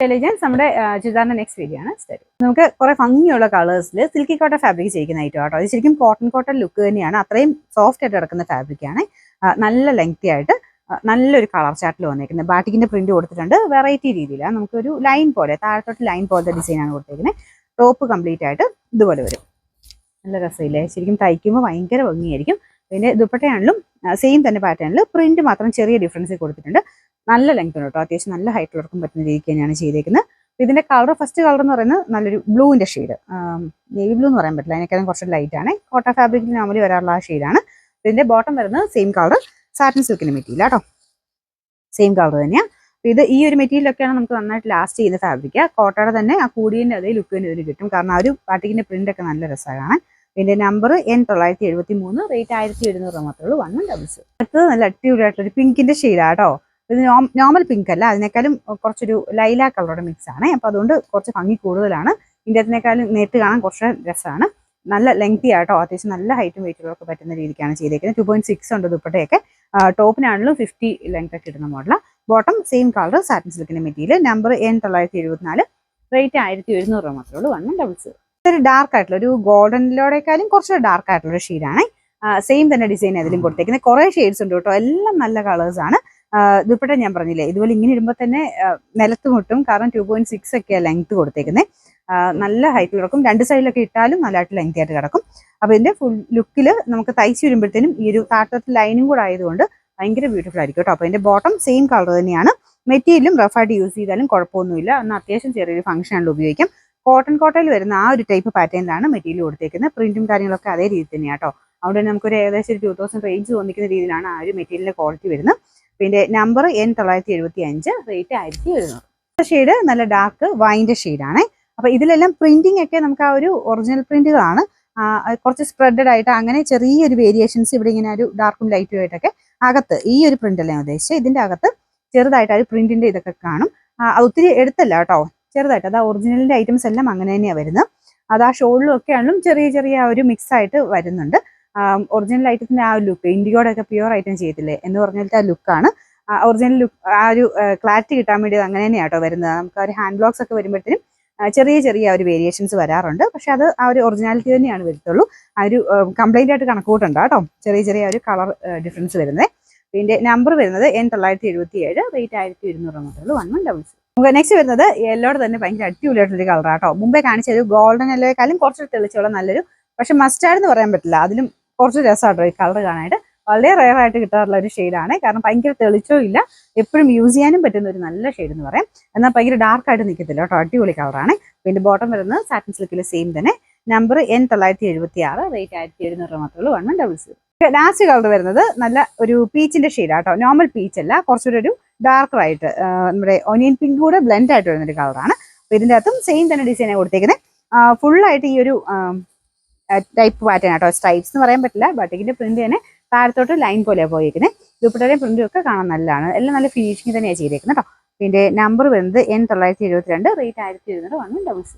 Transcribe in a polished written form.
Intelligence നമ്മുടെ ചുരിദാറിന്റെ next video ആണ് study. നമുക്ക് കുറെ ഭംഗിയുള്ള കളേഴ്സിൽ സിൽക്കി കോട്ടൺ ഫാബ്രിക് ചെയ്യുന്ന ഐറ്റം കേട്ടോ. ഇത് ശരിക്കും കോട്ടൺ ലുക്ക് തന്നെയാണ്. അത്രയും സോഫ്റ്റ് ആയിട്ട് കിടക്കുന്ന ഫാബ്രിക് ആണ്. നല്ല ലെങ്തി ആയിട്ട് നല്ലൊരു കളർ ചാർട്ടിൽ വന്നേക്കുന്നത്. ബാറ്റിക്കിന്റെ പ്രിന്റ് കൊടുത്തിട്ടുണ്ട്. വെറൈറ്റി രീതിയിലാണ് നമുക്കൊരു ലൈൻ പോലെ താഴത്തോട്ട് ലൈൻ പോലത്തെ ഡിസൈനാണ് കൊടുത്തേക്കുന്നത്. ടോപ്പ് കംപ്ലീറ്റ് ആയിട്ട് ഇതുപോലെ വരും. നല്ല രസമില്ലേ? ശരിക്കും തയ്ക്കുമ്പോൾ ഭയങ്കര ഭംഗിയായിരിക്കും. പിന്നെ ദുപ്പട്ടയാണെങ്കിലും സെയിം തന്നെ പാറ്റേണിൽ പ്രിന്റ് മാത്രം ചെറിയ ഡിഫറൻസ് കൊടുത്തിട്ടുണ്ട്. നല്ല ലെങ്ത് ഉണ്ട് കേട്ടോ. അത്യാവശ്യം നല്ല ഹൈറ്റിലുള്ളവർക്കും പറ്റുന്ന രീതിക്ക് തന്നെയാണ് ചെയ്തേക്കുന്നത്. ഇതിന്റെ കളർ ഫസ്റ്റ് കളർ എന്ന് പറയുന്നത് നല്ലൊരു ബ്ലൂവിന്റെ ഷെയ്ഡ്, നേവി ബ്ലൂ എന്ന് പറയാൻ പറ്റില്ല, അതിനേക്കാളും കുറച്ച് ലൈറ്റ് ആണ്. കോട്ടൺ ഫാബ്രിക്കിൽ നോർമലി വരാറുള്ള ആ ഷെയ്ഡാണ്. ഇതിന്റെ ബോട്ടം വരുന്നത് സെയിം കളർ സാറ്റിൻ സിൽക്കിന്റെ മെറ്റീരിയൽ കേട്ടോ. സെയിം കളർ തന്നെയാണ്. ഇത് ഈ ഒരു മെറ്റീരിയലൊക്കെയാണ് നമുക്ക് നന്നായിട്ട് ലാസ്റ്റ് ചെയ്യുന്ന ഫാബ്രിക്. കോട്ടയുടെ തന്നെ ആ കൂടിയതിന്റെ അതേ ലുക്ക് തന്നെ ഇതിന് കിട്ടും. കാരണം ആ ഒരു പാട്ടിക്കിന്റെ പ്രിന്റ് ഒക്കെ നല്ല രസമാണ്. ഇതിന്റെ നമ്പർ N973, റേറ്റ് 1700 മാത്രമേ ഉള്ളൂ. 100. അടുത്തത് നല്ല അടിപൊളിയായിട്ടുള്ള പിങ്കിന്റെ ഷെയ്ഡാട്ടോ. ഇത് നോർമൽ പിങ്ക് അല്ല, അതിനേക്കാളും കുറച്ചൊരു ലൈല കളറുടെ മിക്സ് ആണ്. അപ്പൊ അതുകൊണ്ട് കുറച്ച് ഭംഗി കൂടുതലാണ്. ഇന്ത്യത്തിനേക്കാളും നേരിട്ട് കാണാൻ കുറച്ച് രസമാണ്. നല്ല ലെങ്തി ആയിട്ടോ. അത്യാവശ്യം നല്ല ഹൈറ്റും വെയിറ്റുകളൊക്കെ പറ്റുന്ന രീതിക്കാണ് ചെയ്തേക്കുന്നത്. 2.6 ഉണ്ട് ദുപ്പട്ടയൊക്കെ. ടോപ്പിനാണെങ്കിലും 50 ലെങ്ത് ഒക്കെ ഇടുന്ന മോഡലാണ്. ബോട്ടം സെയിം കളർ സാറ്റിൻ സിൽക്കിന്റെ മെറ്റീരിയൽ. നമ്പർ N974, റേറ്റ് 1700 മാത്രമേ ഉള്ളൂ. 100. ഒരു ഡാർക്ക് ആയിട്ടുള്ള ഒരു ഗോൾഡനിലോടേക്കാളും കുറച്ച് ഡാർക്ക് ആയിട്ടുള്ള ഒരു ഷെയ്ഡാണ്. സെയിം തന്നെ ഡിസൈൻ അതിലും കൊടുത്തേക്കുന്നത്. കുറെ ഷെയ്ഡ്സ് ഉണ്ട് കേട്ടോ. എല്ലാം നല്ല കളേഴ്സ് ആണ്. ദുപ്പട്ട ഞാൻ പറഞ്ഞില്ലേ, ഇതുപോലെ ഇങ്ങനെ ഇടുമ്പോൾ തന്നെ നിലത്ത് മുട്ടും. കാരണം 2.6 ഒക്കെയാണ് ലെങ്ത് കൊടുത്തേക്കുന്നത്. നല്ല ഹൈറ്റിൽ കിടക്കും. രണ്ട് സൈഡിലൊക്കെ ഇട്ടാലും നല്ലതായിട്ട് ലെങ്തി ആയിട്ട് കിടക്കും. അപ്പൊ ഇതിന്റെ ഫുൾ ലുക്കിൽ നമുക്ക് തയ്ച്ച് വരുമ്പോഴത്തേനും ഈ ഒരു താഴത്തെ ലൈനും കൂടെ ആയതുകൊണ്ട് ഭയങ്കര ബ്യൂട്ടിഫുൾ ആയിരിക്കും കേട്ടോ. അപ്പൊ ഇതിന്റെ ബോട്ടം സെയിം കളർ തന്നെയാണ്. മെറ്റീരിയലും റഫായിട്ട് യൂസ് ചെയ്താലും കുഴപ്പമൊന്നുമില്ല. എന്നാൽ അത്യാവശ്യം ചെറിയൊരു ഫംഗ്ഷനിൽ ഉപയോഗിക്കാം. കോട്ടണിൽ വരുന്ന ആ ഒരു ടൈപ്പ് പാറ്റേണിലാണ് മെറ്റീരിയൽ കൊടുത്തേക്കുന്നത്. പ്രിന്റും കാര്യങ്ങളൊക്കെ അതേ രീതി തന്നെയാണ് കേട്ടോ. അതുകൊണ്ട് തന്നെ നമുക്കൊരു ഏകദേശം 2000 റേഞ്ച് തോന്നിക്കുന്ന രീതിയിലാണ് ആ ഒരു മെറ്റീരിയലിന്റെ ക്വാളിറ്റി വരുന്നത്. പിന്നെ നമ്പർ N975, റേറ്റ് 1700. ഷെയ്ഡ് നല്ല ഡാർക്ക് വൈൻ്റെ ഷെയ്ഡാണ്. അപ്പൊ ഇതിലെല്ലാം പ്രിന്റിംഗ് ഒക്കെ നമുക്ക് ആ ഒരു ഒറിജിനൽ പ്രിന്റുകളാണ്. കുറച്ച് സ്പ്രെഡഡ് ആയിട്ട് അങ്ങനെ ചെറിയൊരു വേരിയേഷൻസ് ഇവിടെ ഇങ്ങനെ ഒരു ഡാർക്കും ലൈറ്റും ആയിട്ടൊക്കെ അകത്ത് ഈ ഒരു പ്രിന്റ് അല്ലേ ഉദ്ദേശിച്ചത്. ഇതിന്റെ അകത്ത് ചെറുതായിട്ട് ആ ഒരു പ്രിന്റിന്റെ ഇതൊക്കെ കാണും. ഒത്തിരി എടുത്തല്ല കേട്ടോ, ചെറുതായിട്ട്. അത് ആ ഒറിജിനലിന്റെ ഐറ്റംസ് എല്ലാം അങ്ങനെ തന്നെയാണ് വരുന്നത്. അത് ആ ഷോളിലും ഒക്കെ ആണെങ്കിലും ചെറിയ ആ ഒരു മിക്സ് ആയിട്ട് വരുന്നുണ്ട്. ഒറിജിനൽ ഐറ്റത്തിന്റെ ആ ഒരു ലുക്ക്, ഇന്ത്യയുടെ ഒക്കെ പ്യുവർ ഐറ്റം ചെയ്തില്ലേ എന്ന് പറഞ്ഞാലത്തെ ആ ലുക്കാണ്. ഒറിജിനൽ ലുക്ക് ആ ഒരു ക്ലാരിറ്റി കിട്ടാൻ വേണ്ടി അങ്ങനെ തന്നെയാണ് കേട്ടോ വരുന്നത്. നമുക്ക് ആ ഒരു ഹാൻഡ് ബ്ലോക്സ് ഒക്കെ വരുമ്പോഴത്തേനും ചെറിയ ഒരു വേരിയേഷൻസ് വരാറുണ്ട്. പക്ഷെ അത് ആ ഒരു ഒറിജിനാലിറ്റി തന്നെയാണ് വരത്തുള്ളൂ. ആ ഒരു കംപ്ലൈന്റ് ആയിട്ട് കണക്കൂട്ടുണ്ട് കേട്ടോ. ചെറിയ ഒരു കളർ ഡിഫറൻസ് വരുന്നത്. ഇതിന്റെ നമ്പർ വരുന്നത് N977, റേറ്റ് 1200 മാത്രമേ ഉള്ളൂ. 100. നമുക്ക് നെക്സ്റ്റ് വരുന്നത് യെല്ലോയുടെ തന്നെ ഭയങ്കര അടിപൊളിയായിട്ടൊരു കളറാട്ടോ. മുമ്പേ കാണിച്ചൊരു ഗോൾഡൻ യെല്ലോയെക്കാളും കുറച്ച് തെളിച്ചുള്ള നല്ലൊരു, പക്ഷെ മസ്റ്റാർഡ് എന്ന് പറയാൻ പറ്റില്ല, അതിലും കുറച്ച് രസമായിട്ടോ ഈ കളർ കാണാനായിട്ട്. വളരെ റെയർ ആയിട്ട് കിട്ടാറുള്ള ഒരു ഷെയ്ഡാണ്. കാരണം ഭയങ്കര തെളിച്ചോ ഇല്ല, എപ്പോഴും യൂസ് ചെയ്യാനും പറ്റുന്ന ഒരു നല്ല ഷെയ്ഡ് എന്ന് പറയാം. എന്നാൽ ഭയങ്കര ഡാർക്ക് ആയിട്ട് നിൽക്കത്തില്ല കേട്ടോ. അടിപൊളി കളറാണ്. പിന്നെ ബോട്ടം വരുന്നത് സാറ്റിൻ സിൽക്കിൽ സെയിം തന്നെ. നമ്പർ N976, റേറ്റ് 1700 മാത്രമേ ഉള്ളൂ. 100. ലാസ്റ്റ് കളർ വരുന്നത് നല്ല ഒരു പീച്ചിന്റെ ഷെയ്ഡാട്ടോ. നോർമൽ പീച്ച് അല്ല, കുറച്ചൊരു ഡാർക്കർ ആയിട്ട് നമ്മുടെ ഒനിയൻ പിങ്ക് കൂടെ ബ്ലെൻഡ് ആയിട്ട് വരുന്നൊരു കളറാണ്. അപ്പൊ ഇതിന്റെ അകത്തും സെയിം തന്നെ ഡിസൈനാണ് കൊടുത്തേക്കുന്നത്. ഫുള്ളായിട്ട് ഈ ഒരു ടൈപ്പ് പാറ്റേൺ ആട്ടോ. സ്ട്രൈപ്സ് എന്ന് പറയാൻ പറ്റില്ല. ബട്ടിക്കിന്റെ പ്രിന്റ് തന്നെ താഴത്തോട്ട് ലൈൻ പോലെയാണ് പോയിരിക്കുന്നത്. ദുപ്പട്ടയുടെയും പ്രിന്റും ഒക്കെ കാണാൻ നല്ലതാണ്. എല്ലാം നല്ല ഫിനിഷിംഗ് തന്നെയാണ് ചെയ്തേക്കുന്നത് കേട്ടോ. പിന്നെ നമ്പർ വരുന്നത് N972, റേറ്റ് 1700. 100.